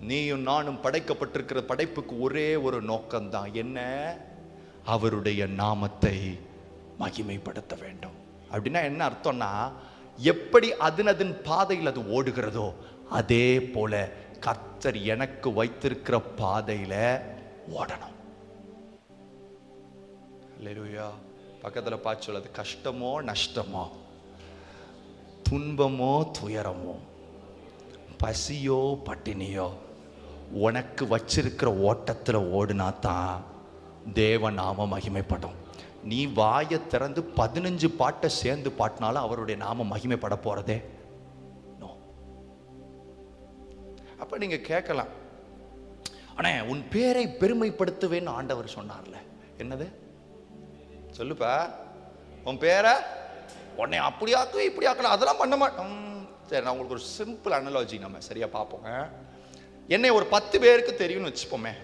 நீயும் நானும் படைக்கப்பட்டிருக்கிற படைப்புக்கு ஒரே ஒரு நோக்கம்தான். என்ன? அவருடைய நாமத்தை மகிமைப்படுத்த வேண்டும். அப்படின்னா என்ன அர்த்தம்னா, எப்படி அதன் பாதையில் அது ஓடுகிறதோ அதே போல கர்த்தர் எனக்கு வைத்திருக்கிற பாதையில ஓடணும். அல்லேலூயா. பக்கத்துல பார்த்து சொல்லுது, கஷ்டமோ நஷ்டமோ, துன்பமோ துயரமோ, பசியோ பட்டினியோ, உனக்கு வச்சிருக்கிற ஓட்டத்துல ஓடுனா தான் தேவ நாம மகிமைப்படும். நீ வாயை திறந்து 15 பாட்டை சேர்ந்து பாட்டினாலும் அவருடைய நாம மகிமைப்பட போறதே நோ. அப்ப நீங்க கேட்கலாம், அண்ணே உன் பேரை பெருமைப்படுத்துவேன்னு ஆண்டவர் சொன்னார்ல, என்னது சொல்லுப்பா? உன் பேரை உன்னை அப்படி ஆக்குவே இப்படி ஆக்கலாம், அதெல்லாம் பண்ண மாட்டோம். சரி, நான் உங்களுக்கு ஒரு சிம்பிள் அனாலஜி நம்ம சரியா பார்ப்போங்க. என்னை ஒரு 10 பேருக்கு தெரியும்னு வச்சுப்போமே.